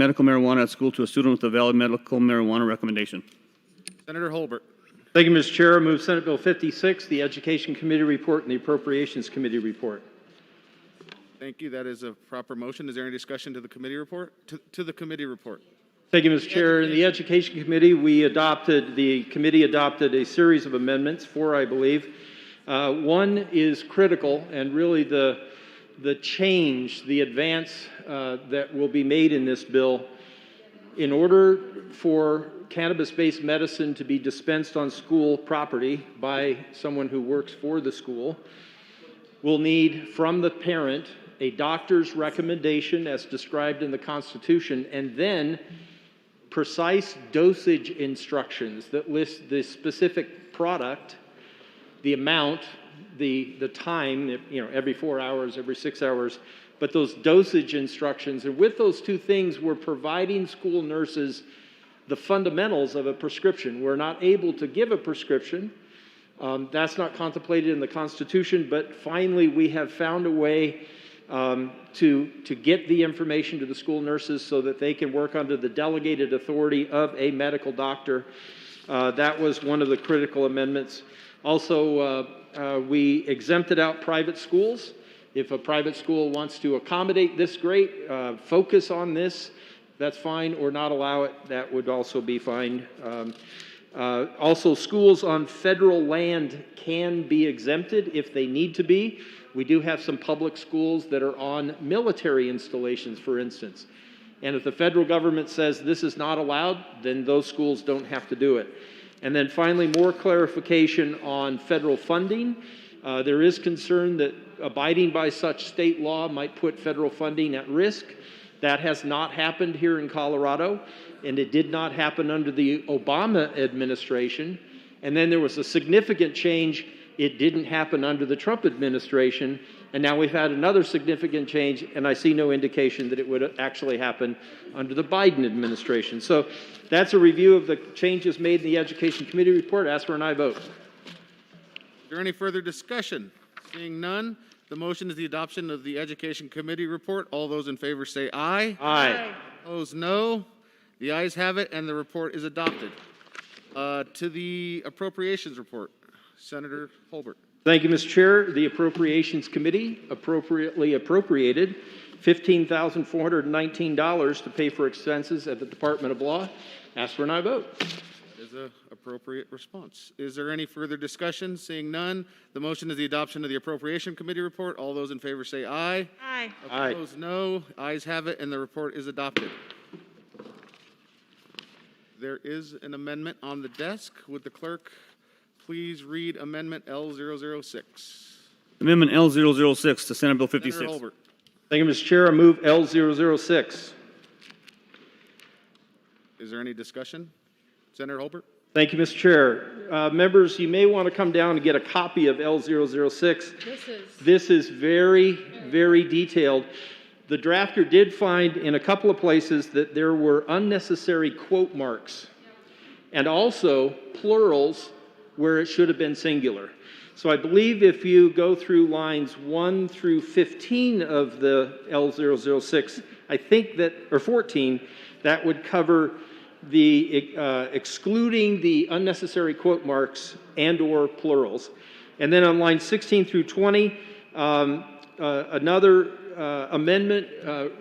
medical marijuana at school to a student with a valid medical marijuana recommendation. Senator Holbert. Thank you, Mr. Chair. I move Senate Bill 56, the Education Committee report and the Appropriations Committee report. Thank you. That is a proper motion. Is there any discussion to the committee report? To the committee report. Thank you, Mr. Chair. In the Education Committee, the committee adopted a series of amendments, 4, I believe. One is critical, and really the change, the advance that will be made in this bill. In order for cannabis-based medicine to be dispensed on school property by someone who works for the school, we'll need from the parent a doctor's recommendation as described in the Constitution, and then precise dosage instructions that list the specific product, the amount, the time, every 4 hours, every 6 hours, but those dosage instructions. And with those two things, we're providing school nurses the fundamentals of a prescription. We're not able to give a prescription. That's not contemplated in the Constitution, but finally we have found a way to get the information to the school nurses so that they can work under the delegated authority of a medical doctor. That was one of the critical amendments. Also, we exempted out private schools. If a private school wants to accommodate this focus on this, that's fine, or not allow it, that would also be fine. Also, schools on federal land can be exempted if they need to be. We do have some public schools that are on military installations, for instance. And if the federal government says this is not allowed, then those schools don't have to do it. And then finally, more clarification on federal funding. There is concern that abiding by such state law might put federal funding at risk. That has not happened here in Colorado, and it did not happen under the Obama administration. And then there was a significant change. It didn't happen under the Trump administration, and now we've had another significant change, and I see no indication that it would actually happen under the Biden administration. So that's a review of the changes made in the Education Committee report. Ask for an aye vote. Is there any further discussion? Seeing none, the motion is the adoption of the Education Committee report. All those in favor say aye. Aye. Opposed, no. The ayes have it, and the report is adopted. To the Appropriations report, Senator Holbert. Thank you, Mr. Chair. The Appropriations Committee appropriately appropriated $15,419 to pay for expenses at the Department of Law. Ask for an aye vote. Is an appropriate response. Is there any further discussion? Seeing none, the motion is the adoption of the Appropriation Committee report. All those in favor say aye. Aye. Opposed, no. Ayes have it, and the report is adopted. There is an amendment on the desk. Would the clerk please read Amendment L006? Amendment L006 to Senate Bill 56. Senator Holbert. Thank you, Mr. Chair. I move L006. Is there any discussion? Senator Holbert. Thank you, Mr. Chair. Members, you may want to come down and get a copy of L006. This is very, very detailed. The drafter did find in a couple of places that there were unnecessary quote marks and also plurals where it should have been singular. So I believe if you go through lines 1 through 15 of the L006, I think that, or 14, that would cover the excluding the unnecessary quote marks and or plurals. And then on line 16 through 20, another amendment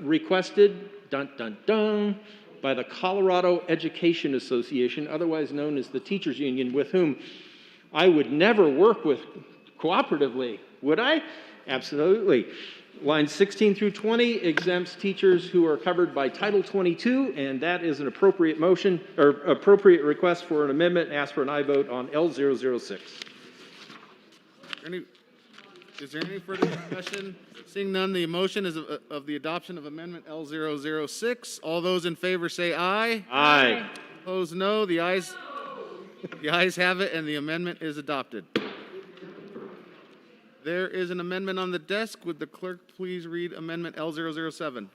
requested, dun, dun, dun, by the Colorado Education Association, otherwise known as the Teachers Union, with whom I would never work with cooperatively, would I? Absolutely. Line 16 through 20 exempts teachers who are covered by Title 22, and that is an appropriate motion, or appropriate request for an amendment. Ask for an aye vote on L006. Is there any further discussion? Seeing none, the motion is of the adoption of Amendment L006. All those in favor say aye. Aye. Opposed, no. The ayes have it, and the amendment is adopted. There is an amendment on the desk. Would the clerk please read Amendment L007?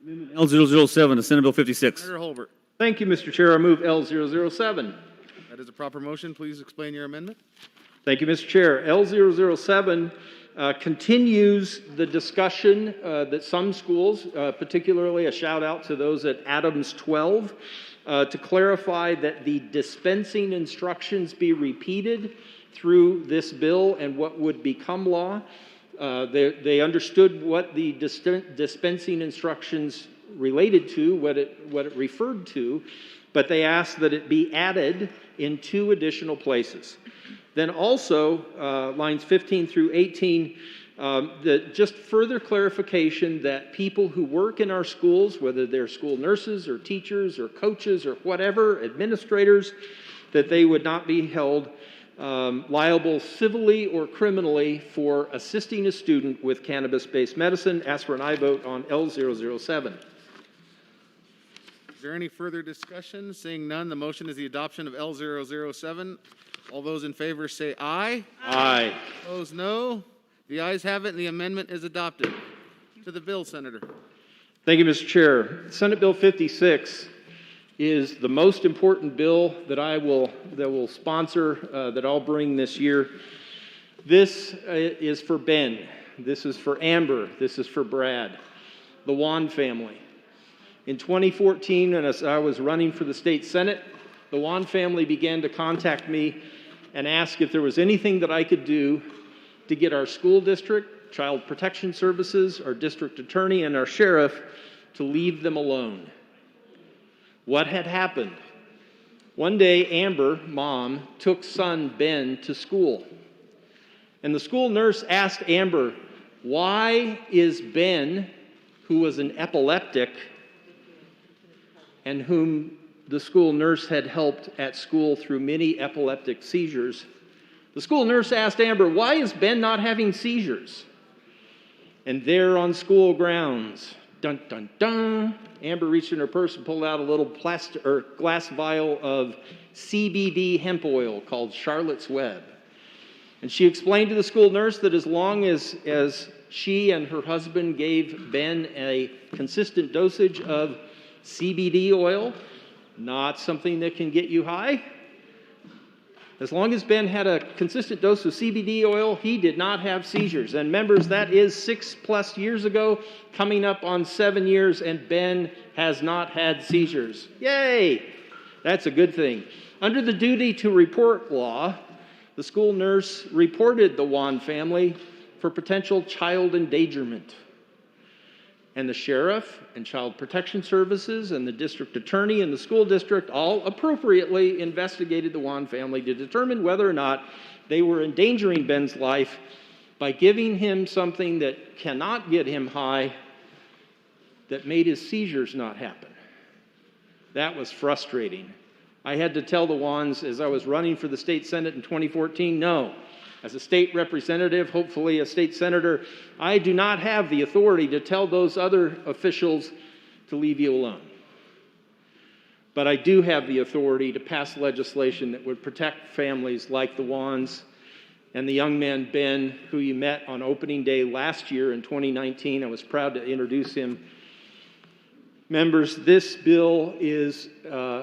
Amendment L007 to Senate Bill 56. Senator Holbert. Thank you, Mr. Chair. I move L007. That is a proper motion. Please explain your amendment. Thank you, Mr. Chair. L007 continues the discussion that some schools, particularly a shout out to those at Adams 12, to clarify that the dispensing instructions be repeated through this bill and what would become law. They understood what the dispensing instructions related to, what it referred to, but they asked that it be added in 2 additional places. Then also, lines 15 through 18, just further clarification that people who work in our schools, whether they're school nurses or teachers or coaches or whatever, administrators, that they would not be held liable civilly or criminally for assisting a student with cannabis-based medicine. Ask for an aye vote on L007. Is there any further discussion? Seeing none, the motion is the adoption of L007. All those in favor say aye. Aye. Opposed, no. The ayes have it, and the amendment is adopted. To the bill, Senator. Thank you, Mr. Chair. Senate Bill 56 is the most important bill that will sponsor, that I'll bring this year. This is for Ben. This is for Amber. This is for Brad, the Wan family. In 2014, as I was running for the state Senate, the Wan family began to contact me and ask if there was anything that I could do to get our school district, child protection services, our district attorney, and our sheriff to leave them alone. What had happened? One day, Amber, mom, took son Ben to school. And the school nurse asked Amber, why is Ben, who was an epileptic and whom the school nurse had helped at school through many epileptic seizures, the school nurse asked Amber, why is Ben not having seizures? And there on school grounds, dun, dun, dun, Amber reached in her purse and pulled out a little glass vial of CBD hemp oil called Charlotte's Web. And she explained to the school nurse that as long as she and her husband gave Ben a consistent dosage of CBD oil, not something that can get you high, as long as Ben had a consistent dose of CBD oil, he did not have seizures. And members, that is 6+ years ago, coming up on 7 years, and Ben has not had seizures. Yay! That's a good thing. Under the duty to report law, the school nurse reported the Wan family for potential child endangerment. And the sheriff and child protection services and the district attorney and the school district all appropriately investigated the Wan family to determine whether or not they were endangering Ben's life by giving him something that cannot get him high, that made his seizures not happen. That was frustrating. I had to tell the Wans as I was running for the state Senate in 2014, no. As a state representative, hopefully a state senator, I do not have the authority to tell those other officials to leave you alone. But I do have the authority to pass legislation that would protect families like the Wans and the young man Ben, who you met on opening day last year in 2019. I was proud to introduce him. Members, this bill is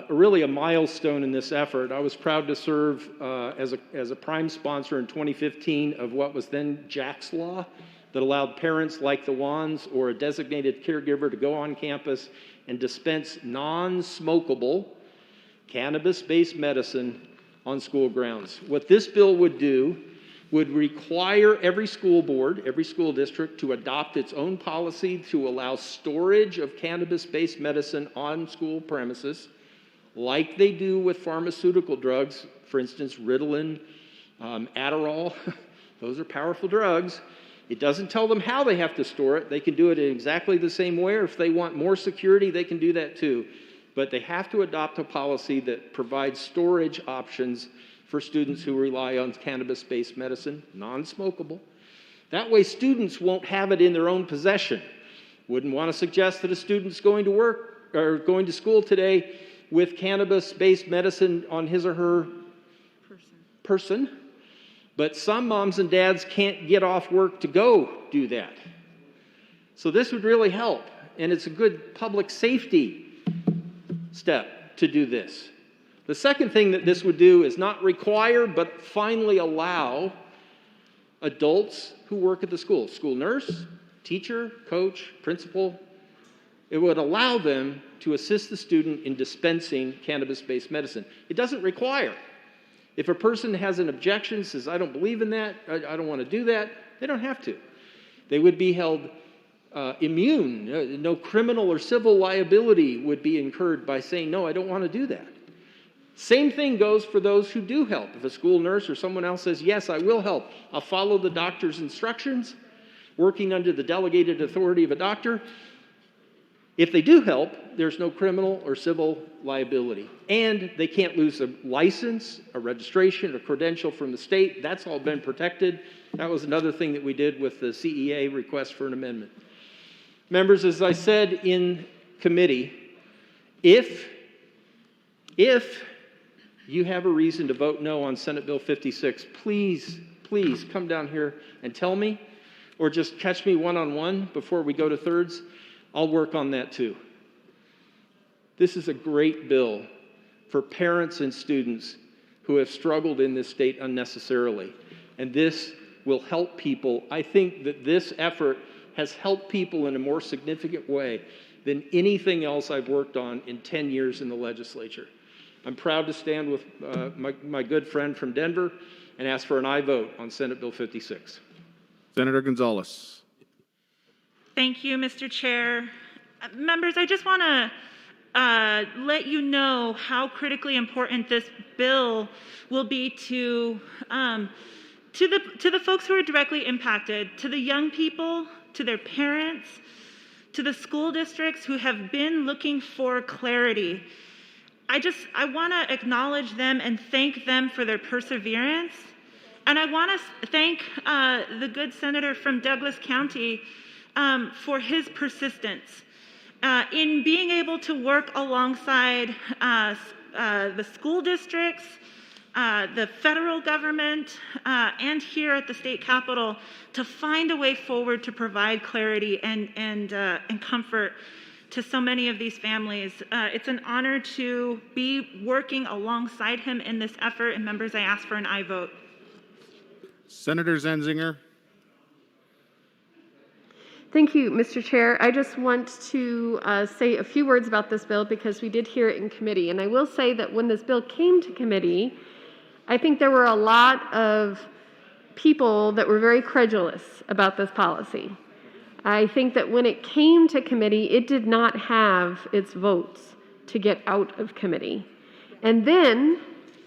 really a milestone in this effort. I was proud to serve as a prime sponsor in 2015 of what was then Jack's Law that allowed parents like the Wans or a designated caregiver to go on campus and dispense non-smokable cannabis-based medicine on school grounds. What this bill would do would require every school board, every school district to adopt its own policy to allow storage of cannabis-based medicine on school premises, like they do with pharmaceutical drugs, for instance, Ritalin, Adderall. Those are powerful drugs. It doesn't tell them how they have to store it. They can do it in exactly the same way, or if they want more security, they can do that too. But they have to adopt a policy that provides storage options for students who rely on cannabis-based medicine, non-smokable. That way students won't have it in their own possession. Wouldn't want to suggest that a student's going to work or going to school today with cannabis-based medicine on his or her person. But some moms and dads can't get off work to go do that. So this would really help, and it's a good public safety step to do this. The second thing that this would do is not require, but finally allow adults who work at the school, school nurse, teacher, coach, principal. It would allow them to assist the student in dispensing cannabis-based medicine. It doesn't require. If a person has an objection, says, I don't believe in that, I don't want to do that, they don't have to. They would be held immune. No criminal or civil liability would be incurred by saying, no, I don't want to do that. Same thing goes for those who do help. If a school nurse or someone else says, yes, I will help, I'll follow the doctor's instructions, working under the delegated authority of a doctor. If they do help, there's no criminal or civil liability. And they can't lose a license, a registration, a credential from the state. That's all been protected. That was another thing that we did with the CEA request for an amendment. Members, as I said in committee, if you have a reason to vote no on Senate Bill 56, please come down here and tell me, or just catch me one-on-one before we go to thirds. I'll work on that too. This is a great bill for parents and students who have struggled in this state unnecessarily. And this will help people. I think that this effort has helped people in a more significant way than anything else I've worked on in 10 years in the legislature. I'm proud to stand with my good friend from Denver and ask for an aye vote on Senate Bill 56. Senator Gonzalez. Thank you, Mr. Chair. Members, I just want to let you know how critically important this bill will be to the folks who are directly impacted, to the young people, to their parents, to the school districts who have been looking for clarity. I want to acknowledge them and thank them for their perseverance. And I want to thank the good senator from Douglas County for his persistence in being able to work alongside the school districts, the federal government, and here at the state capitol to find a way forward to provide clarity and comfort to so many of these families. It's an honor to be working alongside him in this effort, and members, I ask for an aye vote. Senator Zenzinger. Thank you, Mr. Chair. I just want to say a few words about this bill because we did hear it in committee. And I will say that when this bill came to committee, I think there were a lot of people that were very credulous about this policy. I think that when it came to committee, it did not have its votes to get out of committee. And then,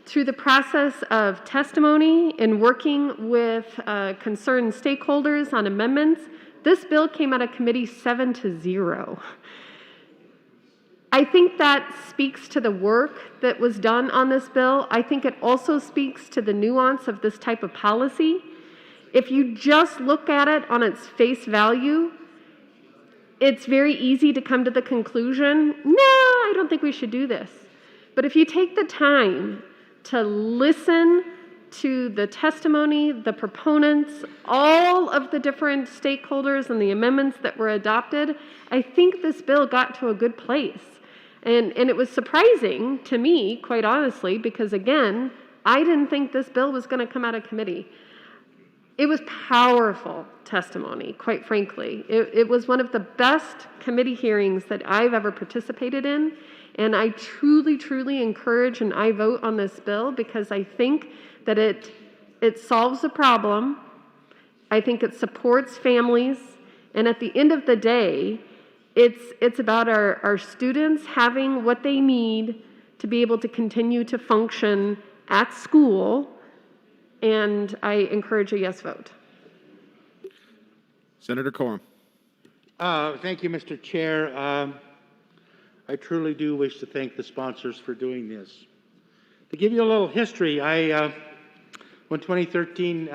through the process of testimony and working with concerned stakeholders on amendments, this bill came out of committee 7-0. I think that speaks to the work that was done on this bill. I think it also speaks to the nuance of this type of policy. If you just look at it on its face value, it's very easy to come to the conclusion, no, I don't think we should do this. But if you take the time to listen to the testimony, the proponents, all of the different stakeholders and the amendments that were adopted, I think this bill got to a good place. And it was surprising to me, quite honestly, because again, I didn't think this bill was going to come out of committee. It was powerful testimony, quite frankly. It was one of the best committee hearings that I've ever participated in. And I truly, truly encourage an aye vote on this bill because I think that it solves the problem. I think it supports families. And at the end of the day, it's about our students having what they need to be able to continue to function at school. And I encourage a yes vote. Senator Coram. Thank you, Mr. Chair. I truly do wish to thank the sponsors for doing this. To give you a little history, when 2013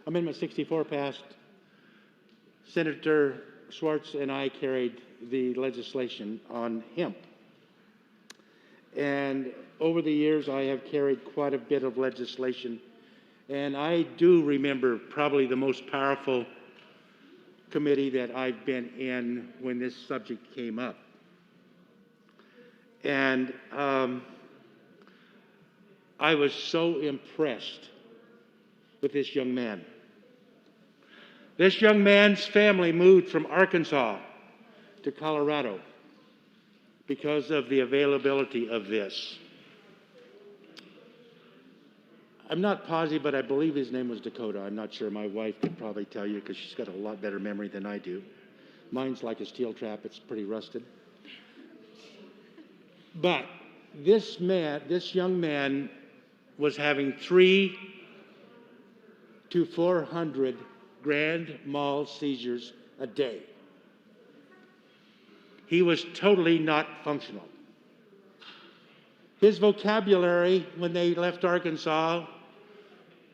Amendment 64 passed, Senator Schwartz and I carried the legislation on hemp. And over the years, I have carried quite a bit of legislation. And I do remember probably the most powerful committee that I've been in when this subject came up. And I was so impressed with this young man. This young man's family moved from Arkansas to Colorado because of the availability of this. I'm not positive, but I believe his name was Dakota. I'm not sure. My wife could probably tell you because she's got a lot better memory than I do. Mine's like a steel trap. It's pretty rusted. But this young man was having 300 to 400 grand mal seizures a day. He was totally not functional. His vocabulary when they left Arkansas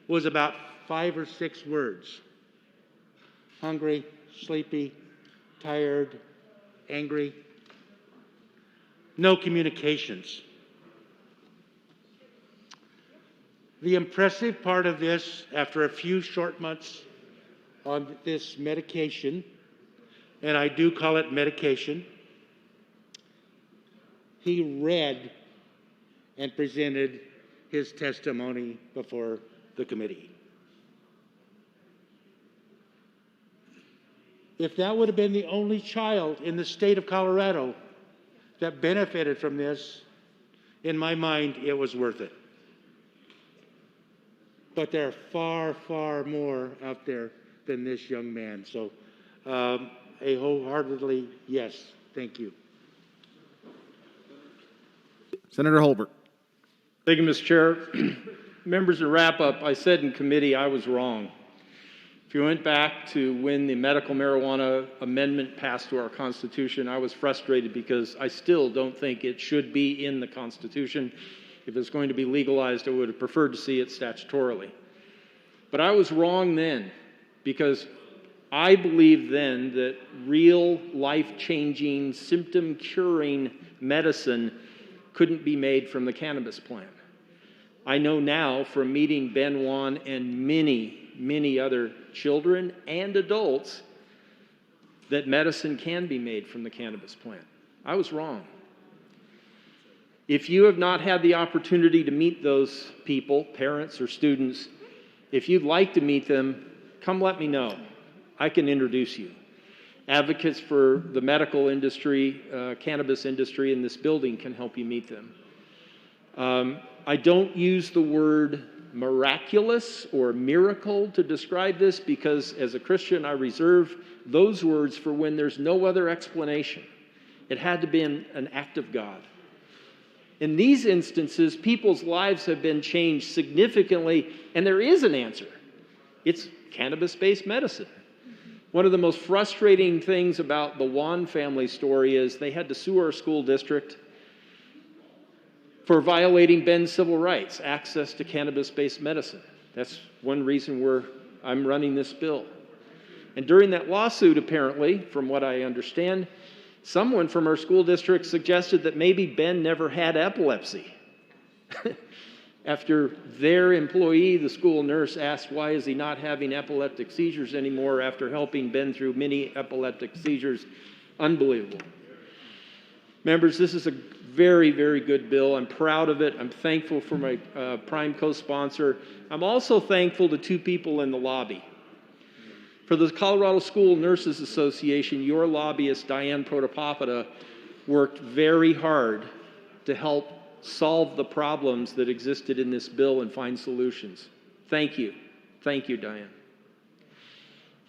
was about 5 or 6 words. Hungry, sleepy, tired, angry. No communications. The impressive part of this, after a few short months on this medication, and I do call it medication, he read and presented his testimony before the committee. If that would have been the only child in the state of Colorado that benefited from this, in my mind, it was worth it. But there are far, far more out there than this young man. So a wholeheartedly yes. Thank you. Senator Holbert. Thank you, Mr. Chair. Members, to wrap up, I said in committee I was wrong. If you went back to when the medical marijuana amendment passed to our Constitution, I was frustrated because I still don't think it should be in the Constitution. If it's going to be legalized, I would have preferred to see it statutorily. But I was wrong then because I believed then that real life-changing, symptom-curing medicine couldn't be made from the cannabis plant. I know now from meeting Ben Wan and many other children and adults that medicine can be made from the cannabis plant. I was wrong. If you have not had the opportunity to meet those people, parents or students, if you'd like to meet them, come let me know. I can introduce you. Advocates for the medical industry, cannabis industry in this building can help you meet them. I don't use the word miraculous or miracle to describe this because as a Christian I reserve those words for when there's no other explanation. It had to be an act of God. In these instances, people's lives have been changed significantly, and there is an answer. It's cannabis-based medicine. One of the most frustrating things about the Wan family story is they had to sue our school district for violating Ben's civil rights, access to cannabis-based medicine. That's one reason I'm running this bill. And during that lawsuit, apparently, from what I understand, someone from our school district suggested that maybe Ben never had epilepsy. After their employee, the school nurse, asked why is he not having epileptic seizures anymore after helping Ben through many epileptic seizures. Unbelievable. Members, this is a very, very good bill. I'm proud of it. I'm thankful for my prime co-sponsor. I'm also thankful to 2 people in the lobby. For the Colorado School Nurses Association, your lobbyist, Diane Protopopita, worked very hard to help solve the problems that existed in this bill and find solutions. Thank you. Thank you, Diane.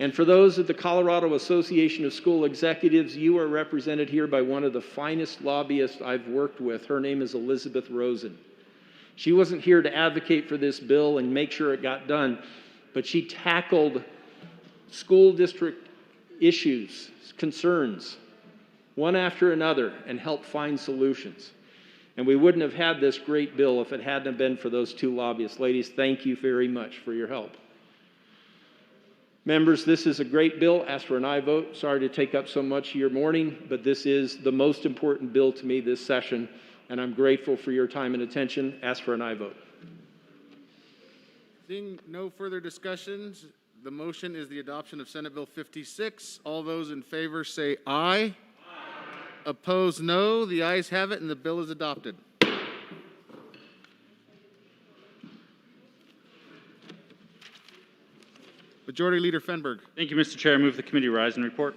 And for those at the Colorado Association of School Executives, you are represented here by one of the finest lobbyists I've worked with. Her name is Elizabeth Rosen. She wasn't here to advocate for this bill and make sure it got done, but she tackled school district issues, concerns, one after another, and helped find solutions. And we wouldn't have had this great bill if it hadn't been for those 2 lobbyists. Ladies, thank you very much for your help. Members, this is a great bill. Ask for an aye vote. Sorry to take up so much of your morning, but this is the most important bill to me this session, and I'm grateful for your time and attention. Ask for an aye vote. Seeing no further discussions, the motion is the adoption of Senate Bill 56. All those in favor say aye. Opposed, no. The ayes have it, and the bill is adopted. Majority Leader Fenberg. Thank you, Mr. Chair. I move the committee rise and report.